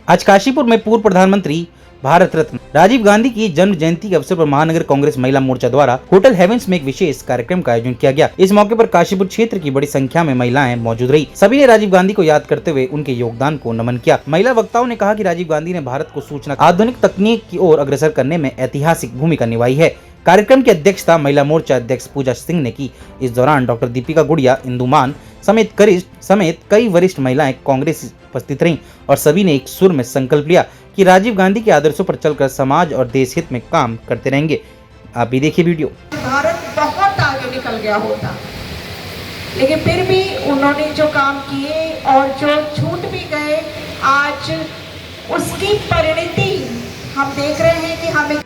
आज काशीपुर में पूर्व प्रधानमंत्री भारत रत्न राजीव गांधी की जन्म जयंती के अवसर पर महानगर कांग्रेस महिला मोर्चा द्वारा होटल हेवेंस में एक विशेष कार्यक्रम का आयोजन किया गया। इस मौके पर काशीपुर क्षेत्र की बड़ी संख्या में महिलाएं मौजूद रही। सभी ने राजीव गांधी को याद करते हुए उनके योगदान को नमन किया। महिला वक्ताओं ने कहा कि राजीव गांधी ने भारत को सूचना आधुनिक तकनीक की ओर अग्रसर करने में ऐतिहासिक भूमिका निभाई है। कार्यक्रम की अध्यक्षता महिला मोर्चा अध्यक्ष पूजा सिंह ने की। इस दौरान डॉक्टर दीपिका गुड़िया, इंदु मान समेत कई वरिष्ठ महिलाएं कांग्रेस उपस्थित रहीं और सभी ने एक सुर में संकल्प लिया कि राजीव गांधी के आदर्शों पर चलकर समाज और देश हित में काम करते रहेंगे। आप भी देखिए वीडियो। भारत बहुत आगे निकल गया होता, लेकिन फिर भी उन्होंने जो काम किए और जो छूट भी गए, आज उसकी परिणति हम देख रहे हैं कि हमें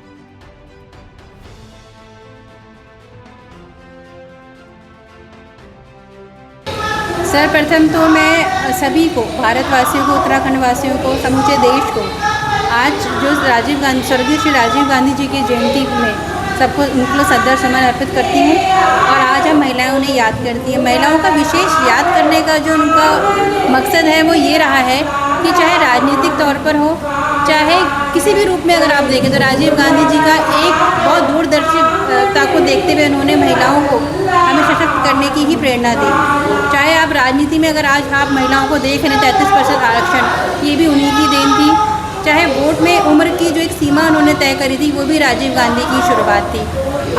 सर्वप्रथम तो मैं सभी को, भारतवासियों को, उत्तराखंड वासियों को, समूचे देश को आज जो स्वर्गीय श्री राजीव गांधी जी की जयंती में सबको उनको श्रद्धासुमन अर्पित करती हूँ। और आज हम महिलाएं उन्हें याद करती हैं। महिलाओं का विशेष याद करने का जो उनका मकसद है वो ये रहा है कि चाहे राजनीतिक तौर पर हो, चाहे किसी भी रूप में अगर आप देखें तो राजीव गांधी जी का एक बहुत दूरदर्शिता को देखते हुए उन्होंने महिलाओं को हमें सशक्त करने की ही प्रेरणा दी। चाहे आप राजनीति में अगर आज आप महिलाओं को देख रहे हैं 33% आरक्षण, ये भी उन्हीं की देन थी। चाहे वोट में उम्र की जो एक सीमा उन्होंने तय करी थी, वो भी राजीव गांधी की शुरुआत थी।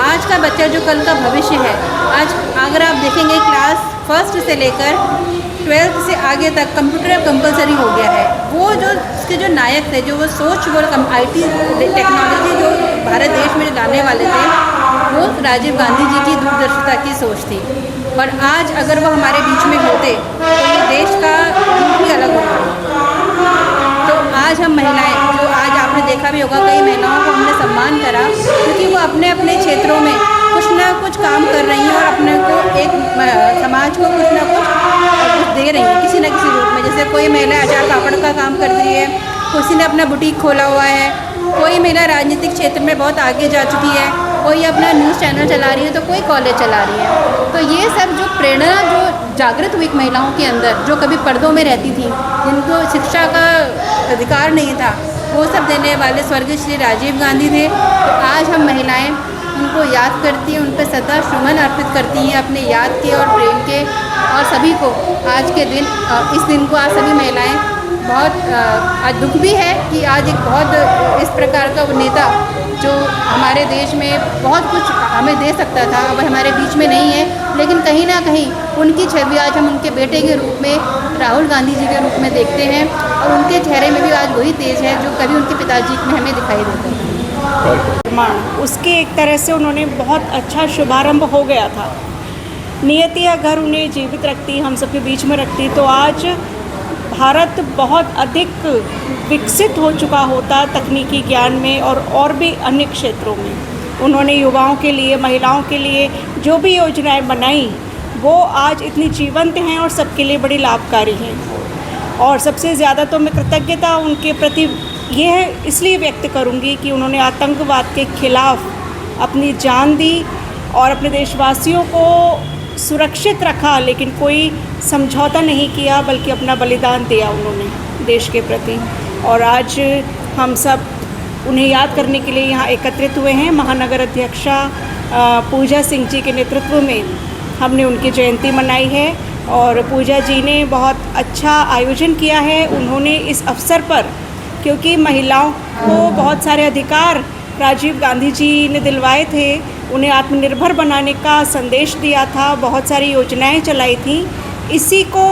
आज का बच्चा जो कल का भविष्य है, आज अगर आप देखेंगे क्लास 1 से लेकर 12th से आगे तक कंप्यूटर कंपलसरी हो गया है। वो जो उसके जो नायक थे, जो वो सोच, वो IT टेक्नोलॉजी जो भारत देश में लाने वाले थे, वो राजीव गांधी जी की दूरदर्शिता की सोच थी। और आज अगर वो हमारे बीच में होते तो ये देश का रूप ही अलग होगा। तो आज हम महिलाएं, जो आज आपने देखा भी होगा, कई महिलाओं को हमने सम्मान करा क्योंकि वो अपने अपने क्षेत्रों में कुछ ना कुछ काम कर रही हैं और अपने को एक समाज को कुछ ना कुछ दे रही हैं किसी न किसी रूप में। जैसे कोई महिला अचार पापड़ का काम कर रही है, किसी ने अपना बुटीक खोला हुआ है, कोई महिला राजनीतिक क्षेत्र में बहुत आगे जा चुकी है, कोई अपना न्यूज़ चैनल चला रही है, तो कोई कॉलेज चला रही है। तो ये सब जो प्रेरणा जो जागृत हुई महिलाओं के अंदर, जो कभी पर्दों में रहती थी, जिनको शिक्षा का अधिकार नहीं था, वो सब देने वाले स्वर्गीय श्री राजीव गांधी थे। तो आज हम महिलाएं उनको याद करती हैं, उन पर श्रद्धासुमन अर्पित करती हैं अपने याद के और प्रेम के। और सभी को आज के दिन, इस दिन को आज सभी महिलाएं बहुत आज दुख भी है कि आज एक बहुत इस प्रकार का नेता जो हमारे देश में बहुत कुछ हमें दे सकता था, अब हमारे बीच में नहीं है। लेकिन कहीं ना कहीं उनकी छवि आज हम उनके बेटे के रूप में, राहुल गांधी जी के रूप में देखते हैं और उनके चेहरे में भी आज वही तेज है जो कभी उनके पिताजी में हमें दिखाई देता है। उसके एक तरह से उन्होंने बहुत अच्छा शुभारंभ हो गया था। नियति अगर उन्हें जीवित रखती, हम सबके बीच में रखती, तो आज भारत बहुत अधिक विकसित हो चुका होता तकनीकी ज्ञान में और भी अन्य क्षेत्रों में। उन्होंने युवाओं के लिए, महिलाओं के लिए जो भी योजनाएं बनाई, वो आज इतनी जीवंत हैं और सबके लिए बड़ी लाभकारी हैं। और सबसे ज़्यादा तो मैं कृतज्ञता उनके प्रति यह इसलिए व्यक्त करूंगी कि उन्होंने आतंकवाद के खिलाफ अपनी जान दी और अपने देशवासियों को सुरक्षित रखा, लेकिन कोई समझौता नहीं किया, बल्कि अपना बलिदान दिया उन्होंने देश के प्रति। और आज हम सब उन्हें याद करने के लिए यहाँ एकत्रित हुए हैं। महानगर अध्यक्षा पूजा सिंह जी के नेतृत्व में हमने उनकी जयंती मनाई है और पूजा जी ने बहुत अच्छा आयोजन किया है। उन्होंने इस अवसर पर, क्योंकि महिलाओं को बहुत सारे अधिकार राजीव गांधी जी ने दिलवाए थे, उन्हें आत्मनिर्भर बनाने का संदेश दिया था, बहुत सारी योजनाएं चलाई थी। इसी को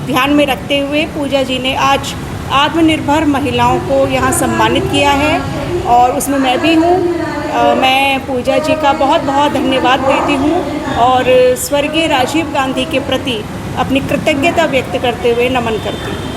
ध्यान में रखते हुए पूजा जी ने आज आत्मनिर्भर महिलाओं को यहाँ सम्मानित किया है और उसमें मैं भी हूँ। मैं पूजा जी का बहुत बहुत धन्यवाद देती हूँ और स्वर्गीय राजीव गांधी के प्रति अपनी कृतज्ञता व्यक्त करते हुए नमन करती हूँ।